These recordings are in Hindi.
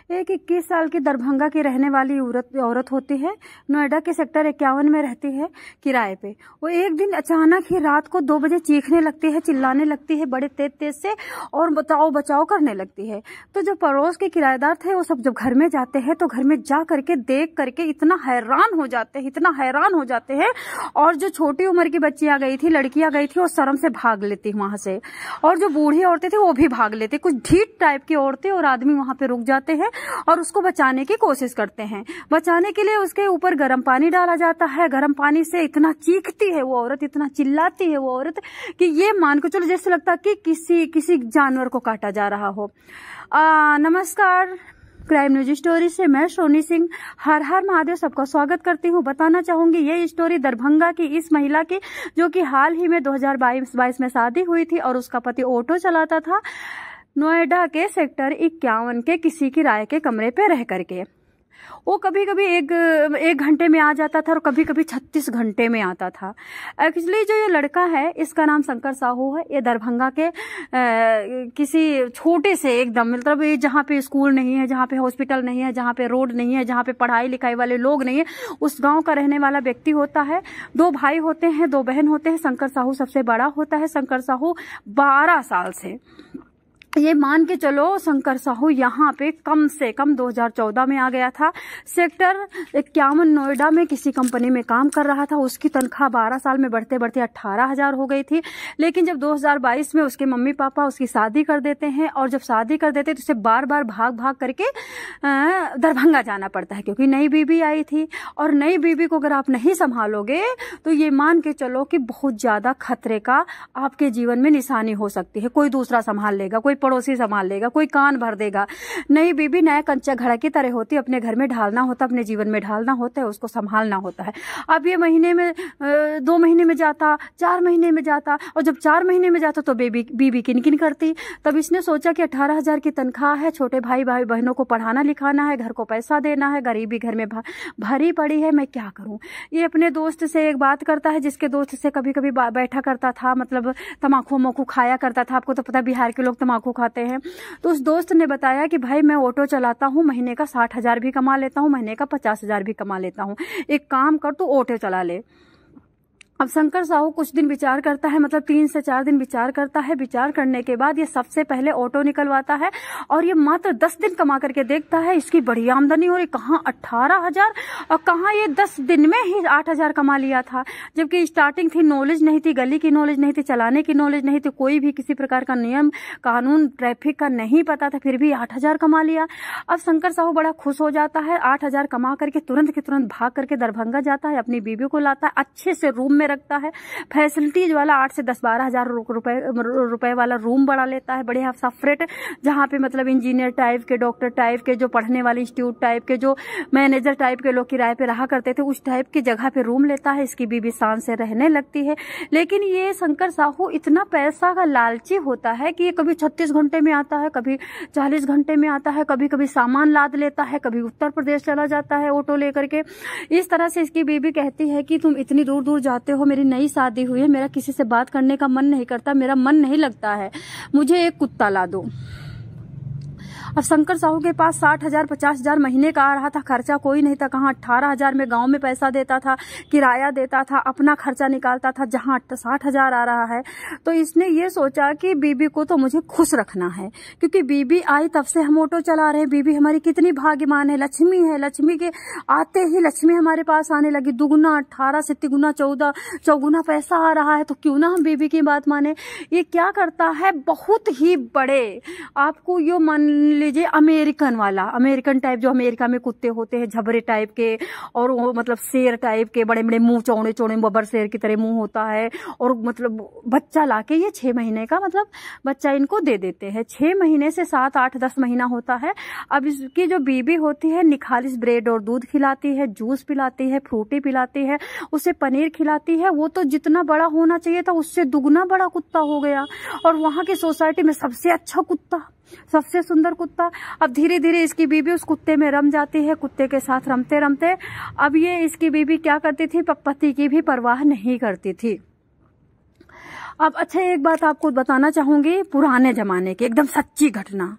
एक 21 साल की दरभंगा की रहने वाली औरत होती है। नोएडा के सेक्टर 51 में रहती है किराए पे। वो एक दिन अचानक ही रात को 2 बजे चीखने लगती है, चिल्लाने लगती है बड़े तेज तेज से, और बचाओ बचाओ करने लगती है। तो जो पड़ोस के किराएदार थे वो सब जब घर में जाते हैं तो घर में जा करके देख करके इतना हैरान हो जाते हैं। और जो छोटी उम्र की बच्चियां गई थी, लड़कियां गई थी, वो शर्म से भाग लेती वहां से, और जो बूढ़ी औरतें थी वो भी भाग लेती। कुछ ढीठ टाइप की औरतें और आदमी वहां पे रुक जाते हैं और उसको बचाने की कोशिश करते हैं। बचाने के लिए उसके ऊपर गर्म पानी डाला जाता है। गर्म पानी से इतना चीखती है वो औरत, इतना चिल्लाती है वो औरत कि ये मान के चलो जैसे लगता है कि किसी जानवर को काटा जा रहा हो। नमस्कार, क्राइम न्यूज स्टोरी से मैं सोनी सिंह हर हर महादेव सबका स्वागत करती हूँ। बताना चाहूंगी ये स्टोरी दरभंगा की इस महिला की, जो कि हाल ही में 2022 में शादी हुई थी और उसका पति ऑटो चलाता था नोएडा के सेक्टर 51 के किसी किराए के कमरे पे रह करके। वो कभी कभी एक घंटे में आ जाता था और कभी कभी 36 घंटे में आता था। एक्चुअली जो ये लड़का है इसका नाम शंकर साहू है। ये दरभंगा के किसी छोटे से एकदम, मतलब ये जहाँ पे स्कूल नहीं है, जहाँ पे हॉस्पिटल नहीं है, जहाँ पे रोड नहीं है, जहाँ पे पढ़ाई लिखाई वाले लोग नहीं है, उस गांव का रहने वाला व्यक्ति होता है। 2 भाई होते हैं, 2 बहन होते हैं। शंकर साहू सबसे बड़ा होता है। शंकर साहू 12 साल से, ये मान के चलो शंकर साहू यहाँ पे कम से कम 2014 में आ गया था। सेक्टर 51 नोएडा में किसी कंपनी में काम कर रहा था। उसकी तनख्वाह 12 साल में बढ़ते बढ़ते 18,000 हो गई थी। लेकिन जब 2022 में उसके मम्मी पापा उसकी शादी कर देते हैं, और जब शादी कर देते हैं तो उसे बार बार भाग करके दरभंगा जाना पड़ता है, क्योंकि नई बीबी आई थी। और नई बीबी को अगर आप नहीं संभालोगे तो ये मान के चलो कि बहुत ज्यादा खतरे का आपके जीवन में निशानी हो सकती है। कोई दूसरा संभाल लेगा, कोई पड़ोसी संभाल लेगा, कोई कान भर देगा। नई बीबी नया कंचा घड़ा की तरह होती है, अपने घर में ढालना होता है, अपने जीवन में ढालना होता है, उसको संभालना होता है। अब ये महीने में 2 महीने में जाता, 4 महीने में जाता, और जब 4 महीने में जाता तो बीबी किन करती। तब इसने सोचा कि 18,000 की तनख्वाह है, छोटे भाई बहनों को पढ़ाना लिखाना है, घर को पैसा देना है, गरीबी घर में भरी पड़ी है, मैं क्या करूं। ये अपने दोस्त से एक बात करता है, जिसके दोस्त से कभी कभी बैठा करता था, मतलब तम्बाकू खाया करता था। आपको तो पता बिहार के लोग तम्बाकू खाते हैं। तो उस दोस्त ने बताया कि भाई मैं ऑटो चलाता हूँ, महीने का 60,000 भी कमा लेता हूँ, महीने का 50,000 भी कमा लेता हूँ, एक काम कर तू ऑटो चला ले। अब शंकर साहू कुछ दिन विचार करता है, मतलब 3 से 4 दिन विचार करता है। विचार करने के बाद ये सबसे पहले ऑटो निकलवाता है, और ये मात्र 10 दिन कमा करके देखता है इसकी बड़ी आमदनी हो रही। कहाँ 18,000 और कहाँ ये 10 दिन में ही 8,000 कमा लिया था। जबकि स्टार्टिंग थी, नॉलेज नहीं थी, गली की नॉलेज नहीं थी, चलाने की नॉलेज नहीं थी, कोई भी किसी प्रकार का नियम कानून ट्रैफिक का नहीं पता था, फिर भी 8,000 कमा लिया। अब शंकर साहू बड़ा खुश हो जाता है। 8,000 कमा करके तुरंत के तुरंत भाग करके दरभंगा जाता है, अपनी बीवी को लाता है, अच्छे से रूम में रखता है, फैसिलिटीज वाला 8 से 10-12 हजार रुपए वाला रूम बना लेता है, बढ़िया सेपरेट, जहाँ पे मतलब इंजीनियर टाइप के, डॉक्टर टाइप के, जो पढ़ने वाले इंस्टीट्यूट टाइप के, जो मैनेजर टाइप के लोग किराए पे रहा करते थे, उस टाइप की जगह पे रूम लेता है। इसकी बीबी शान से रहने लगती है। लेकिन ये शंकर साहू इतना पैसा का लालची होता है कि ये कभी 36 घंटे में आता है, कभी 40 घंटे में आता है, कभी कभी सामान लाद लेता है, कभी उत्तर प्रदेश चला जाता है ऑटो लेकर के। इस तरह से इसकी बीबी कहती है कि तुम इतनी दूर दूर जाते हो, मेरी नई शादी हुई है, मेरा किसी से बात करने का मन नहीं करता, मेरा मन नहीं लगता है, मुझे एक कुत्ता ला दो। अब शंकर साहू के पास 60,000 50,000 महीने का आ रहा था, खर्चा कोई नहीं था। कहाँ 18,000 में गांव में पैसा देता था, किराया देता था, अपना खर्चा निकालता था, जहाँ 60,000 आ रहा है। तो इसने ये सोचा कि बीबी को तो मुझे खुश रखना है, क्योंकि बीबी आई तब से हम ऑटो चला रहे हैं। बीबी हमारी कितनी भाग्यमान है, लक्ष्मी है। लक्ष्मी के आते ही लक्ष्मी हमारे पास आने लगी, दुगुना 18 से तिगुना 14 चौगुना पैसा आ रहा है, तो क्यों ना हम बीबी की बात माने। ये क्या करता है, बहुत ही बड़े, आपको यो मान लीजिए अमेरिकन टाइप, जो अमेरिका में कुत्ते होते हैं झबरे टाइप के, और वो मतलब शेर टाइप के, बड़े बड़े मुंह, चौड़े चौड़े बब्बर शेर की तरह मुंह होता है। और मतलब बच्चा लाके ये 6 महीने का मतलब बच्चा इनको दे देते हैं। 6 महीने से 7, 8, 10 महीना होता है। अब इसकी जो बीबी होती है निखालिस ब्रेड और दूध खिलाती है, जूस पिलाती है, फ्रूटी पिलाती है, उसे पनीर खिलाती है। वो तो जितना बड़ा होना चाहिए था उससे दुगना बड़ा कुत्ता हो गया, और वहां की सोसाइटी में सबसे अच्छा कुत्ता, सबसे सुंदर कुत्ता। अब धीरे धीरे इसकी बीबी उस कुत्ते में रम जाती है, कुत्ते के साथ रमते रमते अब ये इसकी बीबी क्या करती थी, पति की भी परवाह नहीं करती थी। अब अच्छा एक बात आपको बताना चाहूंगी, पुराने जमाने की एकदम सच्ची घटना।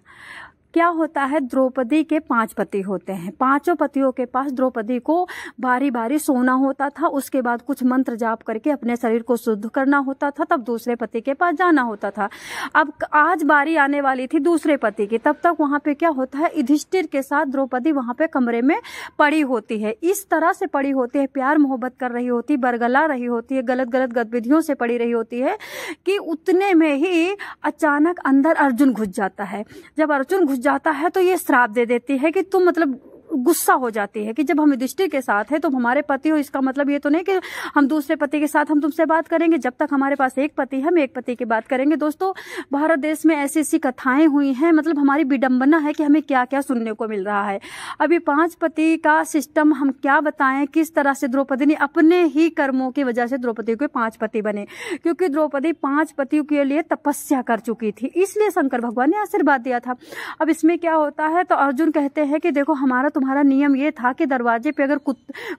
क्या होता है, द्रौपदी के 5 पति होते हैं। 5 पतियों के पास द्रौपदी को बारी बारी सोना होता था, उसके बाद कुछ मंत्र जाप करके अपने शरीर को शुद्ध करना होता था, तब दूसरे पति के पास जाना होता था। अब आज बारी आने वाली थी दूसरे पति की, तब तक वहां पे क्या होता है, युधिष्ठिर के साथ द्रौपदी वहां पे कमरे में पड़ी होती है। इस तरह से पड़ी होती है, प्यार मोहब्बत कर रही होती, बरगला रही होती है, गलत गलत गतिविधियों से पड़ी रही होती है कि उतने में ही अचानक अंदर अर्जुन घुस जाता है। जब अर्जुन घुस जाता है तो ये श्राप दे देती है कि तुम, मतलब गुस्सा हो जाती है कि जब हम युधिष्ठिर के साथ है तो हमारे पति हो, इसका मतलब ये तो नहीं कि हम दूसरे पति के साथ हम तुमसे बात करेंगे। जब तक हमारे पास एक पति है हम एक पति की बात करेंगे। दोस्तों, भारत देश में ऐसी ऐसी कथाएं हुई हैं, मतलब हमारी विडंबना है कि हमें क्या क्या सुनने को मिल रहा है। अभी 5 पति का सिस्टम हम क्या बताएं, किस तरह से द्रौपदी ने अपने ही कर्मों की वजह से द्रौपदी के 5 पति बने, क्योंकि द्रौपदी 5 पतियों के लिए तपस्या कर चुकी थी, इसलिए शंकर भगवान ने आशीर्वाद दिया था। अब इसमें क्या होता है, तो अर्जुन कहते हैं कि देखो तुम्हारा नियम ये था कि दरवाजे पे अगर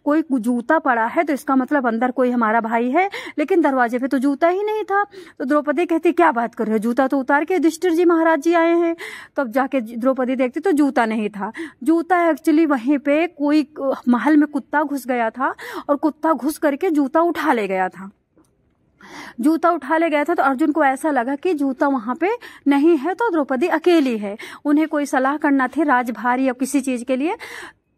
कोई जूता पड़ा है तो इसका मतलब अंदर कोई हमारा भाई है, लेकिन दरवाजे पे तो जूता ही नहीं था। तो द्रौपदी कहती क्या बात कर रहे हो, जूता तो उतार के युधिष्ठिर जी महाराज जी आए हैं। तब जाके द्रौपदी देखती तो जूता नहीं था। जूता एक्चुअली वहीं पे कोई महल में कुत्ता घुस गया था और कुत्ता घुस करके जूता उठा ले गया था। जूता उठा ले गया था तो अर्जुन को ऐसा लगा कि जूता वहां पे नहीं है, तो द्रौपदी अकेली है, उन्हें कोई सलाह करना थी राजभार या किसी चीज के लिए।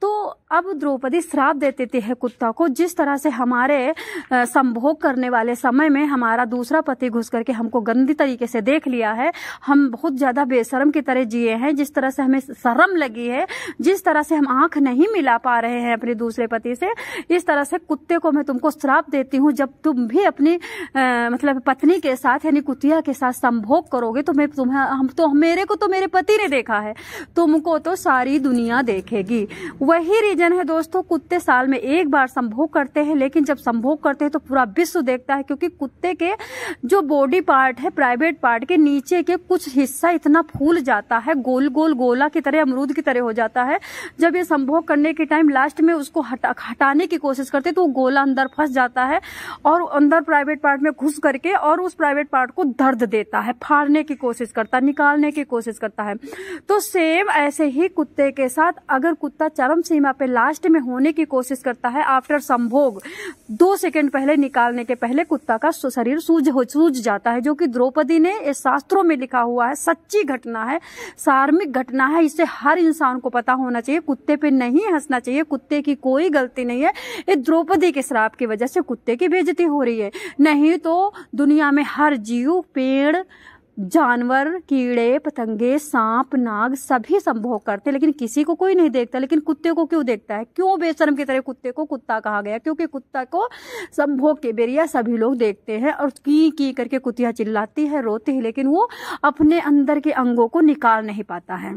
तो अब द्रौपदी श्राप दे देती है कुत्ता को, जिस तरह से हमारे संभोग करने वाले समय में हमारा दूसरा पति घुस करके हमको गंदी तरीके से देख लिया है, हम बहुत ज्यादा बेशर्म की तरह जिए हैं, जिस तरह से हमें शर्म लगी है, जिस तरह से हम आंख नहीं मिला पा रहे हैं अपने दूसरे पति से, इस तरह से कुत्ते को मैं तुमको श्राप देती हूँ। जब तुम भी अपनी मतलब पत्नी के साथ यानी कुतिया के साथ संभोग करोगे तो मैं मेरे को तो मेरे पति ने देखा है, तुमको तो सारी दुनिया देखेगी। वही रीजन है दोस्तों, कुत्ते साल में एक बार संभोग करते हैं, लेकिन जब संभोग करते हैं तो पूरा विश्व देखता है, क्योंकि कुत्ते के जो बॉडी पार्ट है, प्राइवेट पार्ट के नीचे के कुछ हिस्सा इतना फूल जाता है, गोल गोल गोला की तरह, अमरूद की तरह हो जाता है। जब ये संभोग करने के टाइम लास्ट में उसको हटाने की कोशिश करते तो वो गोला अंदर फंस जाता है और अंदर प्राइवेट पार्ट में घुस करके और उस प्राइवेट पार्ट को दर्द देता है, फाड़ने की कोशिश करता है, निकालने की कोशिश करता है। तो सेम ऐसे ही कुत्ते के साथ, अगर कुत्ता चरम सीमा पे लास्ट में होने की कोशिश करता है, आफ्टर संभोग 2 सेकंड पहले निकालने के पहले कुत्ता का शरीर सूज जाता है, जो कि द्रौपदी ने शास्त्रों में लिखा हुआ है, सच्ची घटना है, सार्मिक घटना है। इससे हर इंसान को पता होना चाहिए, कुत्ते पे नहीं हंसना चाहिए, कुत्ते की कोई गलती नहीं है, ये द्रौपदी के श्राप की वजह से कुत्ते की बेइज्जती हो रही है। नहीं तो दुनिया में हर जीव, पेड़, जानवर, कीड़े पतंगे, सांप, नाग सभी संभोग करते, लेकिन किसी को कोई नहीं देखता। लेकिन कुत्ते को क्यों देखता है? क्यों बेशर्म की तरह कुत्ते को कुत्ता कहा गया? क्योंकि कुत्ता को संभोग के बेरिया सभी लोग देखते हैं और की करके कुतिया चिल्लाती है, रोती है, लेकिन वो अपने अंदर के अंगों को निकाल नहीं पाता है।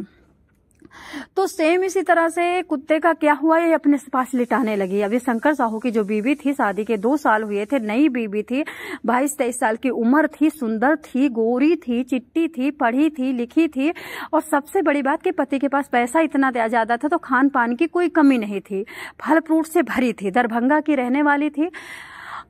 तो सेम इसी तरह से कुत्ते का क्या हुआ, ये अपने पास लिटाने लगी। अभी शंकर साहू की जो बीवी थी, शादी के 2 साल हुए थे, नई बीवी थी, 22-23 साल की उम्र थी, सुंदर थी, गोरी थी, चिट्टी थी, पढ़ी थी, लिखी थी, और सबसे बड़ी बात कि पति के पास पैसा इतना ज्यादा था तो खान पान की कोई कमी नहीं थी, फल फ्रूट से भरी थी, दरभंगा की रहने वाली थी।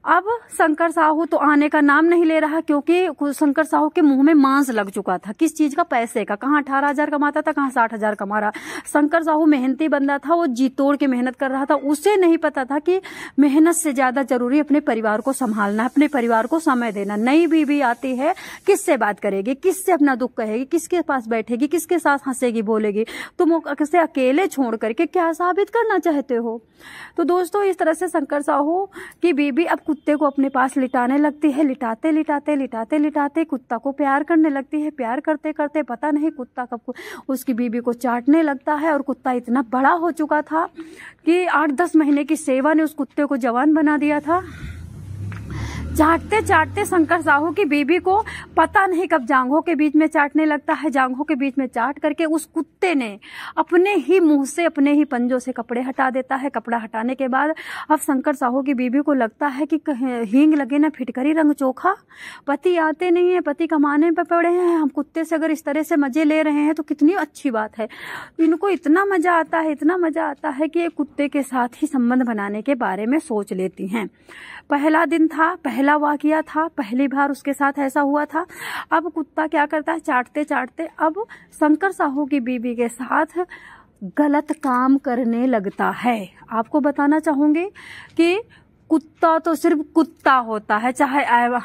अब शंकर साहू तो आने का नाम नहीं ले रहा, क्योंकि शंकर साहू के मुंह में मांस लग चुका था। किस चीज का? पैसे का। कहाँ 18,000 कमाता था, कहाँ 60,000 कमा रहा। शंकर साहू मेहनती बंदा था, वो जी तोड़ के मेहनत कर रहा था। उसे नहीं पता था कि मेहनत से ज्यादा जरूरी अपने परिवार को संभालना, अपने परिवार को समय देना। नई बीवी आती है, किससे बात करेगी, किससे अपना दुख कहेगी, किसके पास बैठेगी, किसके साथ हंसेगी, बोलेगी? तुम उसे अकेले छोड़ करके क्या साबित करना चाहते हो? तो दोस्तों, इस तरह से शंकर साहू की बीवी अब कुत्ते को अपने पास लिटाने लगती है। लिटाते लिटाते लिटाते लिटाते कुत्ता को प्यार करने लगती है। प्यार करते करते पता नहीं कुत्ता कब उसकी बीवी को चाटने लगता है। और कुत्ता इतना बड़ा हो चुका था कि 8-10 महीने की सेवा ने उस कुत्ते को जवान बना दिया था। चाटते चाटते शंकर साहू की बीबी को पता नहीं कब जांघों के बीच में चाटने लगता है। जांघों के बीच में चाट करके उस कुत्ते ने अपने ही मुंह से, अपने ही पंजों से कपड़े हटा देता है। कपड़ा हटाने के बाद अब शंकर साहू की बीबी को लगता है कि हींग लगे ना फिटकरी रंग चोखा, पति आते नहीं है, पति कमाने पे पड़े हैं, हम कुत्ते से अगर इस तरह से मजे ले रहे हैं तो कितनी अच्छी बात है। इनको इतना मजा आता है, इतना मजा आता है कि कुत्ते के साथ ही संबंध बनाने के बारे में सोच लेती हैं। पहला दिन था, पहला पहला वाकया था, पहली बार उसके साथ ऐसा हुआ था। अब कुत्ता क्या करता है, चाटते चाटते अब शंकर साहू की बीवी के साथ गलत काम करने लगता है। आपको बताना चाहूंगी कि कुत्ता तो सिर्फ कुत्ता होता है, चाहे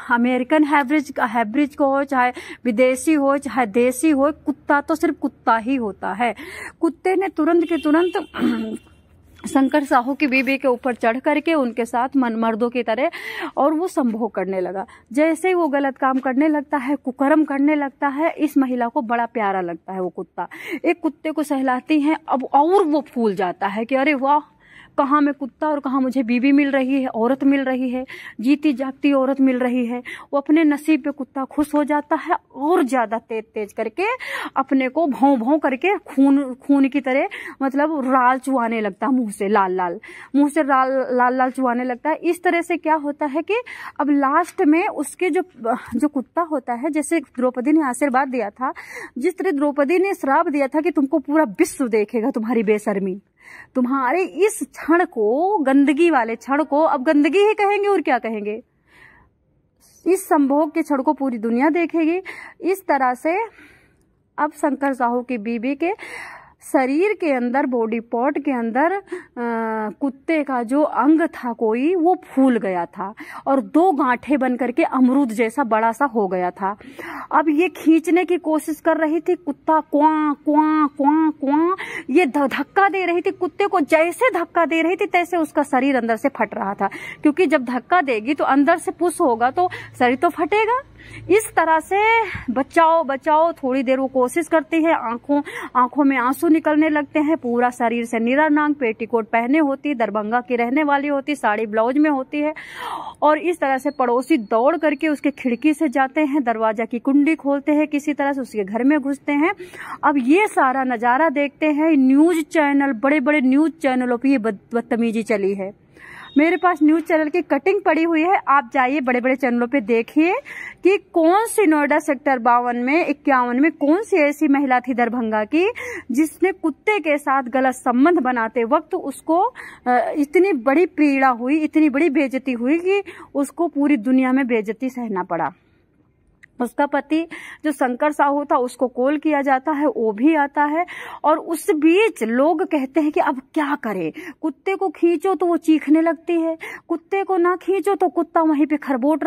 अमेरिकन हैब्रिज को हो, चाहे विदेशी हो, चाहे देसी हो, कुत्ता तो सिर्फ कुत्ता ही होता है। कुत्ते ने तुरंत के तुरंत शंकर साहू की बीवी के ऊपर चढ़ करके उनके साथ मर्दों की तरह और वो संभोग करने लगा। जैसे ही वो गलत काम करने लगता है, कुकर्म करने लगता है, इस महिला को बड़ा प्यारा लगता है वो कुत्ता। एक कुत्ते को सहलाती है, अब और वो फूल जाता है कि अरे वाह, कहाँ मैं कुत्ता और कहाँ मुझे बीवी मिल रही है, औरत मिल रही है, जीती जागती औरत मिल रही है। वो अपने नसीब पे कुत्ता खुश हो जाता है और ज्यादा तेज तेज करके अपने को भौं भौं करके खून की तरह मतलब लाल चुआने लगता है, मुंह से लाल चुआने लगता है। इस तरह से क्या होता है कि अब लास्ट में उसके जो कुत्ता होता है, जैसे द्रौपदी ने आशीर्वाद दिया था, जिस तरह द्रौपदी ने श्राप दिया था कि तुमको पूरा विश्व देखेगा तुम्हारी बेशर्मी, तुम्हारे इस क्षण को, गंदगी वाले क्षण को, अब गंदगी ही कहेंगे और क्या कहेंगे, इस संभोग के क्षण को पूरी दुनिया देखेगी। इस तरह से अब शंकर साहू की बीवी के शरीर के अंदर, बॉडी पार्ट के अंदर कुत्ते का जो अंग था कोई, वो फूल गया था और 2 गांठें बन करके अमरूद जैसा बड़ा सा हो गया था। अब ये खींचने की कोशिश कर रही थी, कुत्ता क्वां क्वां क्वां क्वां ये धक्का दे रही थी। कुत्ते को जैसे धक्का दे रही थी तैसे उसका शरीर अंदर से फट रहा था, क्योंकि जब धक्का देगी तो अंदर से पुश होगा तो शरीर तो फटेगा। इस तरह से बचाओ बचाओ, थोड़ी देर वो कोशिश करती है, आंखों में आंसू निकलने लगते हैं, पूरा शरीर से नीरा नांग, पेटीकोट पहने होती, दरभंगा की रहने वाली होती, साड़ी ब्लाउज में होती है। और इस तरह से पड़ोसी दौड़ करके उसके खिड़की से जाते हैं, दरवाजा की कुंडी खोलते हैं, किसी तरह से उसके घर में घुसते हैं। अब ये सारा नजारा देखते हैं न्यूज चैनल, बड़े बड़े न्यूज चैनलों पर ये बदतमीजी चली है। मेरे पास न्यूज चैनल की कटिंग पड़ी हुई है, आप जाइए बड़े बड़े चैनलों पे देखिए कि कौन सी नोएडा सेक्टर 52 में 51 में कौन सी ऐसी महिला थी दरभंगा की जिसने कुत्ते के साथ गलत संबंध बनाते वक्त उसको इतनी बड़ी पीड़ा हुई, इतनी बड़ी बेइज्जती हुई कि उसको पूरी दुनिया में बेइज्जती सहना पड़ा। उसका पति जो शंकर साहू था उसको कॉल किया जाता है, वो भी आता है और उस बीच लोग कहते हैं कि अब क्या करें, कुत्ते को खींचो तो वो चीखने लगती है, कुत्ते को ना खींचो तो कुत्ता वहीं पे खरबोट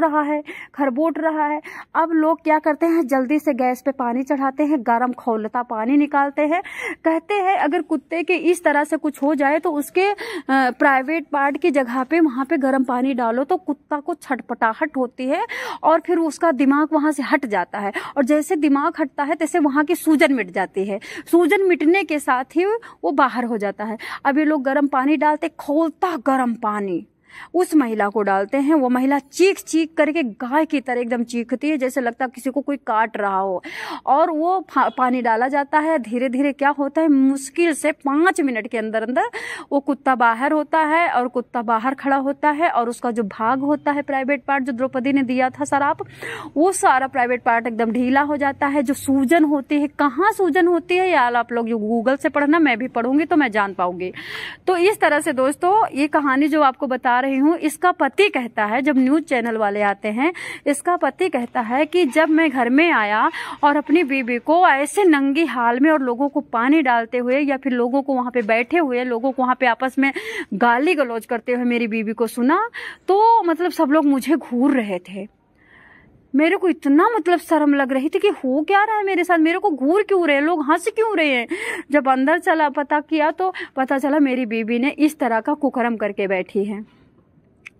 रहा है। अब लोग क्या करते हैं, जल्दी से गैस पे पानी चढ़ाते हैं, गर्म खौलता पानी निकालते हैं। कहते हैं अगर कुत्ते के इस तरह से कुछ हो जाए तो उसके प्राइवेट पार्ट की जगह पे वहां पे गर्म पानी डालो तो कुत्ता को छटपटाहट होती है और फिर उसका दिमाग वहां से हट जाता है, और जैसे दिमाग हटता है तैसे वहां की सूजन मिट जाती है। सूजन मिटने के साथ ही वो बाहर हो जाता है। अब ये लोग गर्म पानी डालते, खौलता गर्म पानी उस महिला को डालते हैं। वो महिला चीख चीख करके गाय की तरह एकदम चीखती है, जैसे लगता है किसी को कोई काट रहा हो। और वो पानी डाला जाता है। धीरे धीरे क्या होता है, मुश्किल से 5 मिनट के अंदर अंदर वो कुत्ता बाहर होता है और कुत्ता बाहर खड़ा होता है और उसका जो भाग होता है, प्राइवेट पार्ट जो द्रौपदी ने दिया था शराप, वो सारा प्राइवेट पार्ट एकदम ढीला हो जाता है। जो सूजन होती है, कहाँ सूजन होती है यार, आप लोग जो गूगल से पढ़ना, मैं भी पढ़ूंगी तो मैं जान पाऊंगी। तो इस तरह से दोस्तों ये कहानी जो आपको बता रही हूँ, इसका पति कहता है, जब न्यूज चैनल वाले आते हैं, इसका पति कहता है कि जब मैं घर में आया और अपनी बीवी को ऐसे नंगी हाल में और लोगों को पानी डालते हुए या फिर लोगों को वहां पे बैठे हुए, लोगों को वहां पे आपस में गाली गलौज करते हुए मेरी बीवी को सुना, तो मतलब सब लोग मुझे घूर रहे थे। मेरे को इतना मतलब शर्म लग रही थी कि हो क्या रहा है मेरे साथ, मेरे को घूर क्यों रहे हैं लोग, हंस क्यों रहे हैं। जब अंदर चला पता किया तो पता चला मेरी बीवी ने इस तरह का कुकर्म करके बैठी है।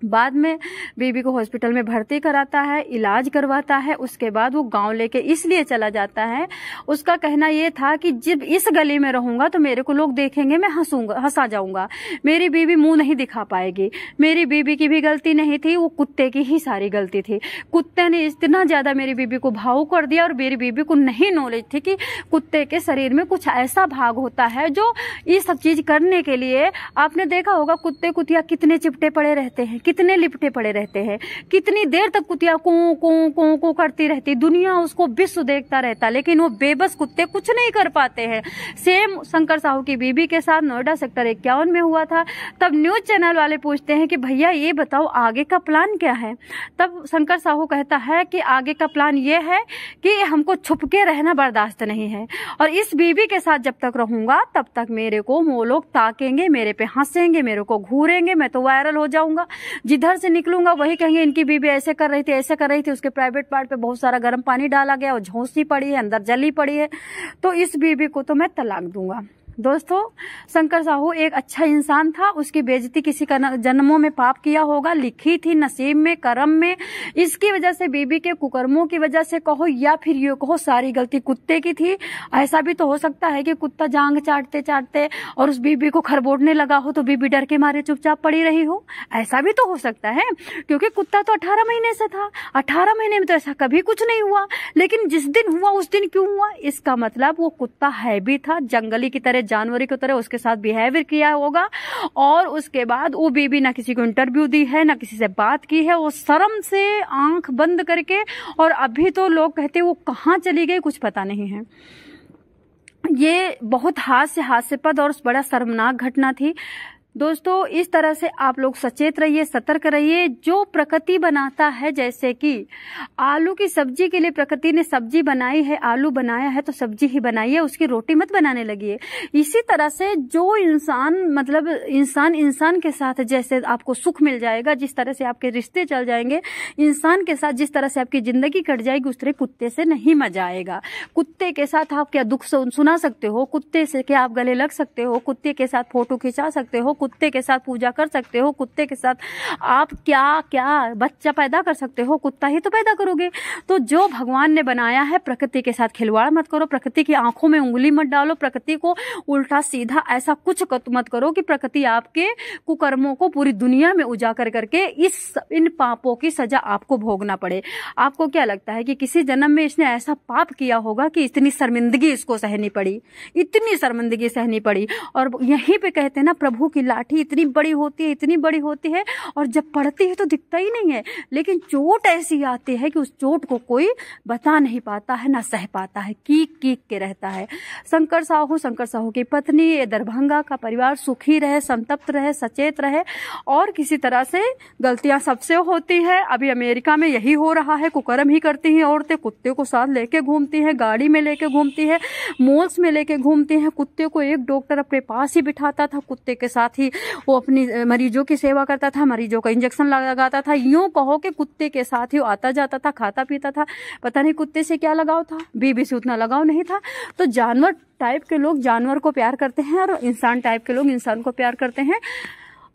बाद में बीबी को हॉस्पिटल में भर्ती कराता है, इलाज करवाता है। उसके बाद वो गांव लेके इसलिए चला जाता है, उसका कहना ये था कि जब इस गली में रहूंगा तो मेरे को लोग देखेंगे, मैं हंसा जाऊंगा, मेरी बीबी मुंह नहीं दिखा पाएगी। मेरी बीबी की भी गलती नहीं थी, वो कुत्ते की ही सारी गलती थी। कुत्ते ने इतना ज्यादा मेरी बीबी को भावुक कर दिया और मेरी बीबी को नहीं नॉलेज थी कि कुत्ते के शरीर में कुछ ऐसा भाग होता है जो ये सब चीज करने के लिए, आपने देखा होगा कुत्ते कुतिया कितने चिपटे पड़े रहते हैं, कितने लिपटे पड़े रहते हैं, कितनी देर तक कुतिया को को को करती रहती, दुनिया उसको विश्व देखता रहता, लेकिन वो बेबस कुत्ते कुछ नहीं कर पाते हैं। सेम शंकर साहू की बीबी के साथ नोएडा सेक्टर 51 में हुआ था। तब न्यूज चैनल वाले पूछते हैं कि भैया ये बताओ आगे का प्लान क्या है। तब शंकर साहू कहता है कि आगे का प्लान ये है कि हमको छुप के रहना बर्दाश्त नहीं है, और इस बीबी के साथ जब तक रहूंगा तब तक मेरे को वो लोग ताकेंगे, मेरे पे हंसेंगे, मेरे को घूरेंगे, मैं तो वायरल हो जाऊंगा। जिधर से निकलूंगा वही कहेंगे इनकी बीबी ऐसे कर रही थी, ऐसे कर रही थी, उसके प्राइवेट पार्ट पे बहुत सारा गर्म पानी डाला गया, वो झोंसी पड़ी है, अंदर जली पड़ी है, तो इस बीबी को तो मैं तलाक दूंगा। दोस्तों, शंकर साहू एक अच्छा इंसान था, उसकी बेइज्जती किसी का जन्मों में पाप किया होगा, लिखी थी नसीब में, कर्म में। इसकी वजह से, बीबी के कुकर्मों की वजह से कहो या फिर ये कहो सारी गलती कुत्ते की थी। ऐसा भी तो हो सकता है कि कुत्ता जांग चाटते चाटते और उस बीबी को खरबोड़ने लगा हो तो बीबी डर के मारे चुपचाप पड़ी रही हो। ऐसा भी तो हो सकता है, क्योंकि कुत्ता तो 18 महीने से था, 18 महीने में तो ऐसा कभी कुछ नहीं हुआ, लेकिन जिस दिन हुआ उस दिन क्यों हुआ? इसका मतलब वो कुत्ता है भी था, जंगली की तरह, जानवरी की तरह उसके साथ बिहेवियर किया होगा। और उसके बाद वो बीबी ना किसी को इंटरव्यू दी है, ना किसी से बात की है, वो शर्म से आंख बंद करके, और अभी तो लोग कहते वो कहाँ चली गई कुछ पता नहीं है। ये बहुत हास्यास्पद और बड़ा शर्मनाक घटना थी। दोस्तों, इस तरह से आप लोग सचेत रहिए, सतर्क रहिए। जो प्रकृति बनाता है, जैसे कि आलू की सब्जी के लिए प्रकृति ने सब्जी बनाई है, आलू बनाया है तो सब्जी ही बनाई है, उसकी रोटी मत बनाने लगिए। इसी तरह से जो इंसान, मतलब इंसान के साथ जैसे आपको सुख मिल जाएगा, जिस तरह से आपके रिश्ते चल जाएंगे, इंसान के साथ जिस तरह से आपकी जिंदगी कट जाएगी, उस तरह कुत्ते से नहीं मजा आएगा। कुत्ते के साथ आप क्या दुख सुना सकते हो, कुत्ते से क्या आप गले लग सकते हो, कुत्ते के साथ फोटो खिंचा सकते हो, कुत्ते के साथ पूजा कर सकते हो, कुत्ते के साथ आप क्या क्या बच्चा पैदा कर सकते हो, कुत्ता ही तो पैदा करोगे। तो जो भगवान ने बनाया है, प्रकृति के साथ खिलवाड़ मत करो, प्रकृति की आंखों में उंगली मत डालो, प्रकृति को उल्टा सीधा ऐसा कुछ मत करो कि प्रकृति आपके कुकर्मों को पूरी दुनिया में उजागर करके इन पापों की सजा आपको भोगना पड़े। आपको क्या लगता है कि किसी जन्म में इसने ऐसा पाप किया होगा कि इतनी शर्मिंदगी इसको सहनी पड़ी, इतनी शर्मिंदगी सहनी पड़ी? और यहीं पे कहते हैं ना, प्रभु की लाठी इतनी बड़ी होती है, इतनी बड़ी होती है, और जब पड़ती है तो दिखता ही नहीं है, लेकिन चोट ऐसी आती है कि उस चोट को कोई बता नहीं पाता है, ना सह पाता है, कीक कीक के रहता है। शंकर साहू की पत्नी, ये दरभंगा का परिवार सुखी रहे, संतप्त रहे, सचेत रहे। और किसी तरह से गलतियां सबसे होती है, अभी अमेरिका में यही हो रहा है, कुकर्म ही करती हैं औरतें, कुत्ते को साथ लेके घूमती हैं, गाड़ी में लेके घूमती है, मॉल्स में लेके घूमती हैं। कुत्ते को एक डॉक्टर अपने पास ही बिठाता था, कुत्ते के साथ ही वो अपनी मरीजों की सेवा करता था, मरीजों का इंजेक्शन लगाता था। यूं कहो कि कुत्ते के साथ ही आता जाता था, खाता पीता था। पता नहीं कुत्ते से क्या लगाव था, बीबी से उतना लगाव नहीं था। तो जानवर टाइप के लोग जानवर को प्यार करते हैं, और इंसान टाइप के लोग इंसान को प्यार करते हैं।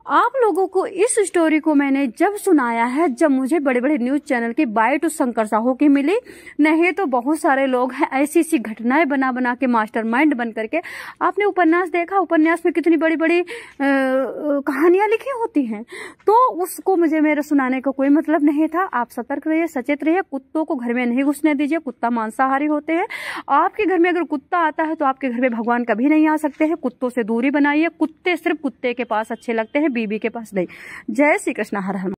आप लोगों को इस स्टोरी को मैंने जब सुनाया है, जब मुझे बड़े बड़े न्यूज चैनल की बाइट उस शंकर साहू की मिली, नहीं तो बहुत सारे लोग हैं ऐसी घटनाएं बना के मास्टरमाइंड बन करके। आपने उपन्यास देखा, उपन्यास में कितनी बड़ी बड़ी कहानियां लिखी होती हैं, तो उसको मेरे सुनाने का कोई मतलब नहीं था। आप सतर्क रहिए, सचेत रहिए, कुत्तों को घर में नहीं घुसने दीजिए। कुत्ता मांसाहारी होते हैं। आपके घर में अगर कुत्ता आता है तो आपके घर में भगवान कभी नहीं आ सकते हैं। कुत्तों से दूरी बनाइए। कुत्ते सिर्फ कुत्ते के पास अच्छे लगते हैं, बीबी के पास नहीं। जय श्री कृष्ण, हर हर।